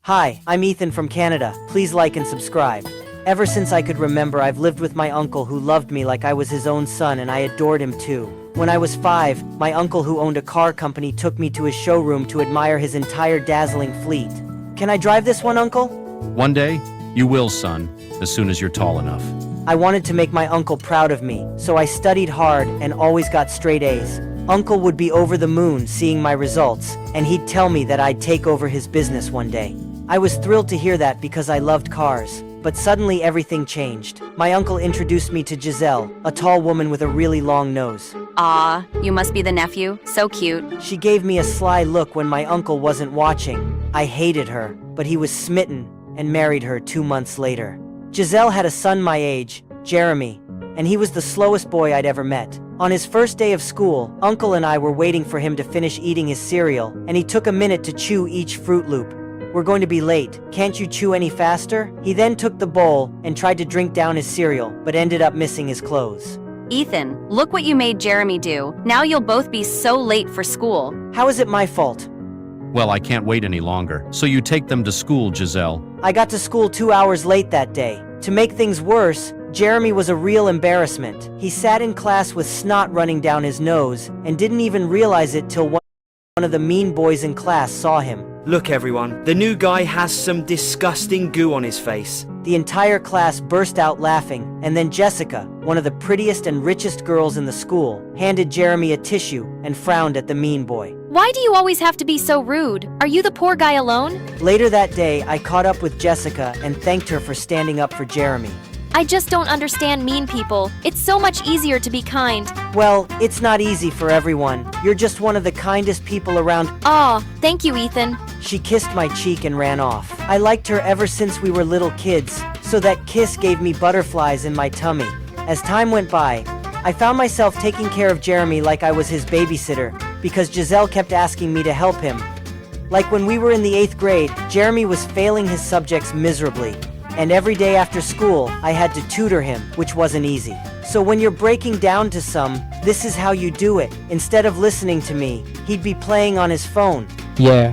Hi, I'm Ethan from Canada. Please like and subscribe. Ever since I could remember, I've lived with my uncle who loved me like I was his own son, and I adored him too. When I was 5, my uncle who owned a car company took me to his showroom to admire his entire dazzling fleet. Can I drive this one, Uncle? One day, you will, son, as soon as you're tall enough. I wanted to make my uncle proud of me, so I studied hard and always got straight A's. Uncle would be over the moon seeing my results, and he'd tell me that I'd take over his business one day. I was thrilled to hear that because I loved cars. But suddenly everything changed. My uncle introduced me to Giselle, a tall woman with a really long nose. Ah, you must be the nephew. So cute. She gave me a sly look when my uncle wasn't watching. I hated her, but he was smitten and married her 2 months later. Giselle had a son my age, Jeremy, and he was the slowest boy I'd ever met. On his first day of school, Uncle and I were waiting for him to finish eating his cereal, and he took a minute to chew each Fruit Loop. We're going to be late. Can't you chew any faster? He then took the bowl and tried to drink down his cereal, but ended up missing his clothes. Ethan, look what you made Jeremy do. Now you'll both be so late for school. How is it my fault? Well, I can't wait any longer, so you take them to school, Giselle. I got to school 2 hours late that day. To make things worse, Jeremy was a real embarrassment. He sat in class with snot running down his nose and didn't even realize it till one of the mean boys in class saw him. Look everyone, the new guy has some disgusting goo on his face. The entire class burst out laughing, and then Jessica, one of the prettiest and richest girls in the school, handed Jeremy a tissue and frowned at the mean boy. Why do you always have to be so rude? Are you the poor guy alone? Later that day, I caught up with Jessica and thanked her for standing up for Jeremy. I just don't understand mean people. It's so much easier to be kind. Well, it's not easy for everyone. You're just one of the kindest people around. Aw, thank you, Ethan. She kissed my cheek and ran off. I liked her ever since we were little kids, so that kiss gave me butterflies in my tummy. As time went by, I found myself taking care of Jeremy like I was his babysitter, because Giselle kept asking me to help him. Like when we were in the 8th grade, Jeremy was failing his subjects miserably. And every day after school, I had to tutor him, which wasn't easy. So when you're breaking down to some, this is how you do it. Instead of listening to me, he'd be playing on his phone. Yeah.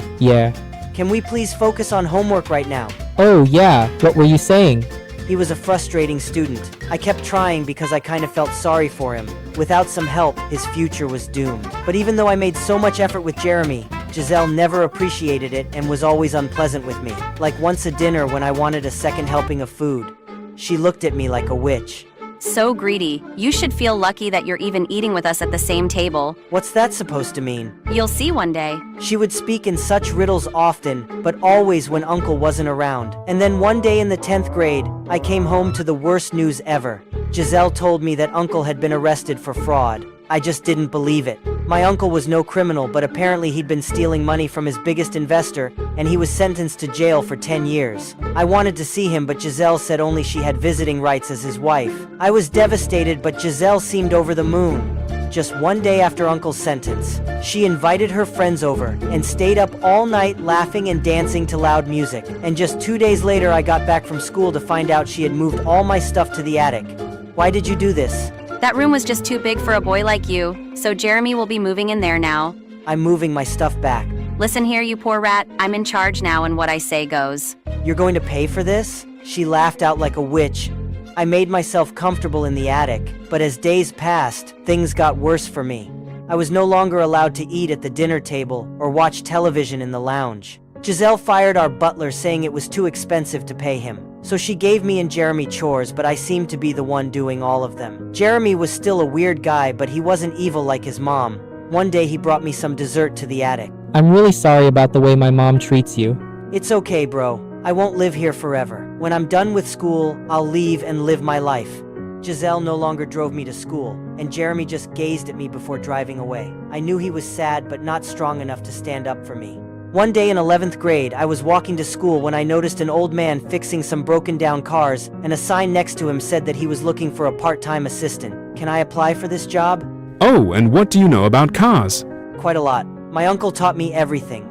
Can we please focus on homework right now? Oh, yeah. What were you saying? He was a frustrating student. I kept trying because I kind of felt sorry for him. Without some help, his future was doomed. But even though I made so much effort with Jeremy, Giselle never appreciated it and was always unpleasant with me. Like once at dinner when I wanted a second helping of food. She looked at me like a witch. So greedy. You should feel lucky that you're even eating with us at the same table. What's that supposed to mean? You'll see one day. She would speak in such riddles often, but always when Uncle wasn't around. And then one day in the 10th grade, I came home to the worst news ever. Giselle told me that Uncle had been arrested for fraud. I just didn't believe it. My uncle was no criminal, but apparently he'd been stealing money from his biggest investor, and he was sentenced to jail for 10 years. I wanted to see him, but Giselle said only she had visiting rights as his wife. I was devastated, but Giselle seemed over the moon. Just one day after Uncle's sentence, she invited her friends over and stayed up all night laughing and dancing to loud music. And just 2 days later, I got back from school to find out she had moved all my stuff to the attic. Why did you do this? That room was just too big for a boy like you, so Jeremy will be moving in there now. I'm moving my stuff back. Listen here, you poor rat. I'm in charge now, and what I say goes. You're going to pay for this? She laughed out like a witch. I made myself comfortable in the attic, but as days passed, things got worse for me. I was no longer allowed to eat at the dinner table or watch television in the lounge. Giselle fired our butler saying it was too expensive to pay him. So she gave me and Jeremy chores, but I seemed to be the one doing all of them. Jeremy was still a weird guy, but he wasn't evil like his mom. One day he brought me some dessert to the attic. I'm really sorry about the way my mom treats you. It's okay, bro. I won't live here forever. When I'm done with school, I'll leave and live my life. Giselle no longer drove me to school, and Jeremy just gazed at me before driving away. I knew he was sad, but not strong enough to stand up for me. One day in 11th grade, I was walking to school when I noticed an old man fixing some broken down cars, and a sign next to him said that he was looking for a part-time assistant. Can I apply for this job? Oh, and what do you know about cars? Quite a lot. My uncle taught me everything.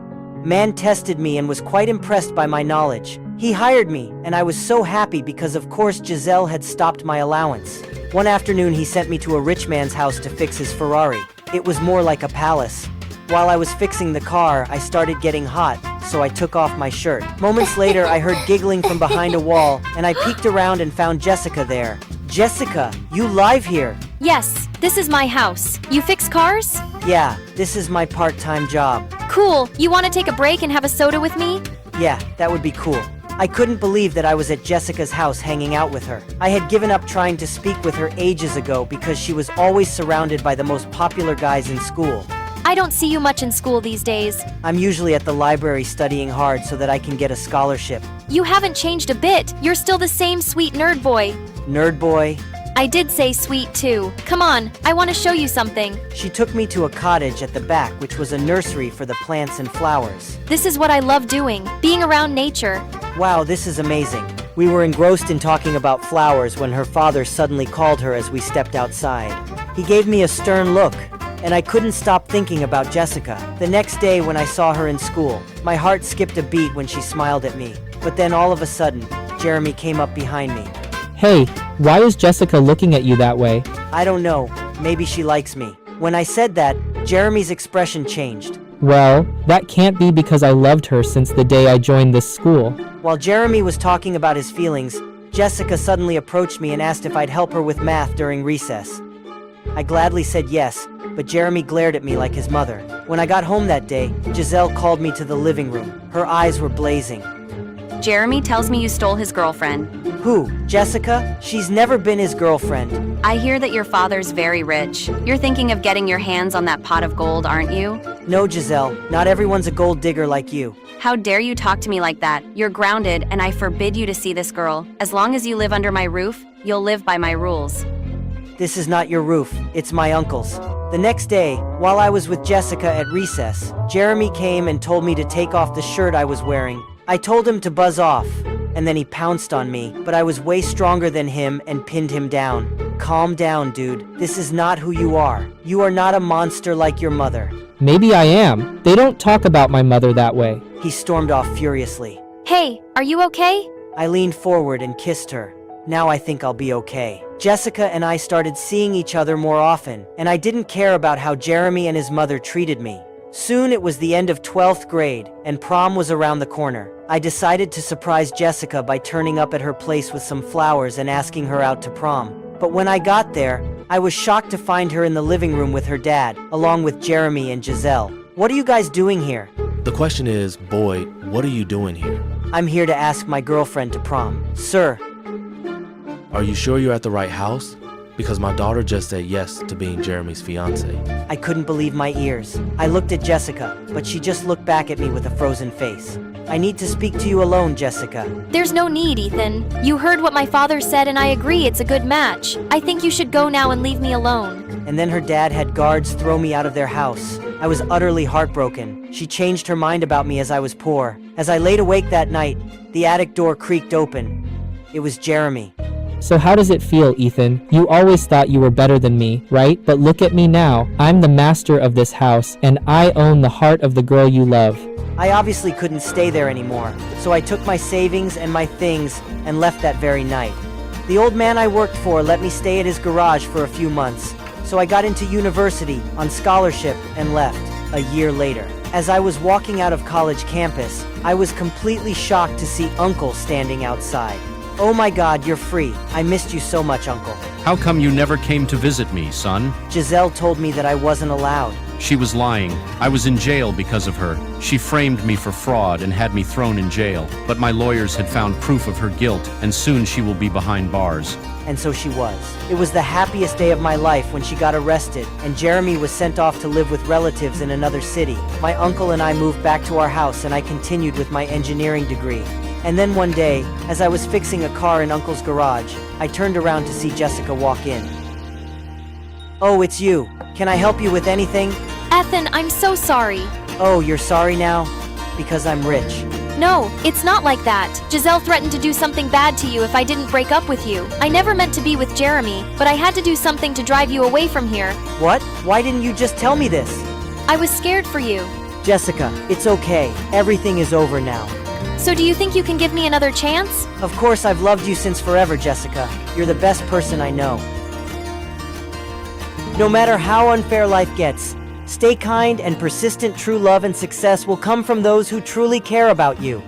Man tested me and was quite impressed by my knowledge. He hired me, and I was so happy because of course Giselle had stopped my allowance. One afternoon he sent me to a rich man's house to fix his Ferrari. It was more like a palace. While I was fixing the car, I started getting hot. so I took off my shirt. Moments later, I heard giggling from behind a wall, and I peeked around and found Jessica there. Jessica, you live here? Yes, this is my house. You fix cars? Yeah, this is my part-time job. Cool. You want to take a break and have a soda with me? Yeah, that would be cool. I couldn't believe that I was at Jessica's house hanging out with her. I had given up trying to speak with her ages ago because she was always surrounded by the most popular guys in school. I don't see you much in school these days. I'm usually at the library studying hard so that I can get a scholarship. You haven't changed a bit. You're still the same sweet nerd boy. Nerd boy. I did say sweet too. Come on, I want to show you something. She took me to a cottage at the back, which was a nursery for the plants and flowers. This is what I love doing, being around nature. Wow, this is amazing. We were engrossed in talking about flowers when her father suddenly called her as we stepped outside. He gave me a stern look, and I couldn't stop thinking about Jessica. The next day when I saw her in school, my heart skipped a beat when she smiled at me. But then all of a sudden, Jeremy came up behind me. Hey, why is Jessica looking at you that way? I don't know, maybe she likes me. When I said that, Jeremy's expression changed. Well, that can't be because I loved her since the day I joined this school. While Jeremy was talking about his feelings, Jessica suddenly approached me and asked if I'd help her with math during recess. I gladly said yes, but Jeremy glared at me like his mother. When I got home that day, Giselle called me to the living room. Her eyes were blazing. Jeremy tells me you stole his girlfriend. Who? Jessica? She's never been his girlfriend. I hear that your father's very rich. You're thinking of getting your hands on that pot of gold, aren't you? No, Giselle, not everyone's a gold digger like you. How dare you talk to me like that? You're grounded, and I forbid you to see this girl. As long as you live under my roof, you'll live by my rules. This is not your roof, it's my uncle's. The next day, while I was with Jessica at recess, Jeremy came and told me to take off the shirt I was wearing. I told him to buzz off, and then he pounced on me, but I was way stronger than him and pinned him down. Calm down, dude. This is not who you are. You are not a monster like your mother. Maybe I am. They don't talk about my mother that way. He stormed off furiously. Hey, are you okay? I leaned forward and kissed her. Now I think I'll be okay. Jessica and I started seeing each other more often, and I didn't care about how Jeremy and his mother treated me. Soon it was the end of 12th grade, and prom was around the corner. I decided to surprise Jessica by turning up at her place with some flowers and asking her out to prom. But when I got there, I was shocked to find her in the living room with her dad, along with Jeremy and Giselle. What are you guys doing here? The question is, boy, what are you doing here? I'm here to ask my girlfriend to prom. Sir. Are you sure you're at the right house? Because my daughter just said yes to being Jeremy's fiance. I couldn't believe my ears. I looked at Jessica, but she just looked back at me with a frozen face. I need to speak to you alone, Jessica. There's no need, Ethan. You heard what my father said and I agree it's a good match. I think you should go now and leave me alone. And then her dad had guards throw me out of their house. I was utterly heartbroken. She changed her mind about me as I was poor. As I laid awake that night, the attic door creaked open. It was Jeremy. So how does it feel, Ethan? You always thought you were better than me, right? But look at me now. I'm the master of this house, and I own the heart of the girl you love. I obviously couldn't stay there anymore, so I took my savings and my things and left that very night. The old man I worked for let me stay at his garage for a few months, so I got into university on scholarship and left a year later. As I was walking out of college campus, I was completely shocked to see Uncle standing outside. Oh my God, you're free. I missed you so much, Uncle. How come you never came to visit me, son? Giselle told me that I wasn't allowed. She was lying. I was in jail because of her. She framed me for fraud and had me thrown in jail. But my lawyers had found proof of her guilt, and soon she will be behind bars. And so she was. It was the happiest day of my life when she got arrested, and Jeremy was sent off to live with relatives in another city. My uncle and I moved back to our house, and I continued with my engineering degree. And then one day, as I was fixing a car in Uncle's garage, I turned around to see Jessica walk in. Oh, it's you. Can I help you with anything? Ethan, I'm so sorry. Oh, you're sorry now? Because I'm rich. No, it's not like that. Giselle threatened to do something bad to you if I didn't break up with you. I never meant to be with Jeremy, but I had to do something to drive you away from here. What? Why didn't you just tell me this? I was scared for you. Jessica, it's okay. Everything is over now. So do you think you can give me another chance? Of course, I've loved you since forever, Jessica. You're the best person I know. No matter how unfair life gets, Stay kind, and persistent true love and success will come from those who truly care about you.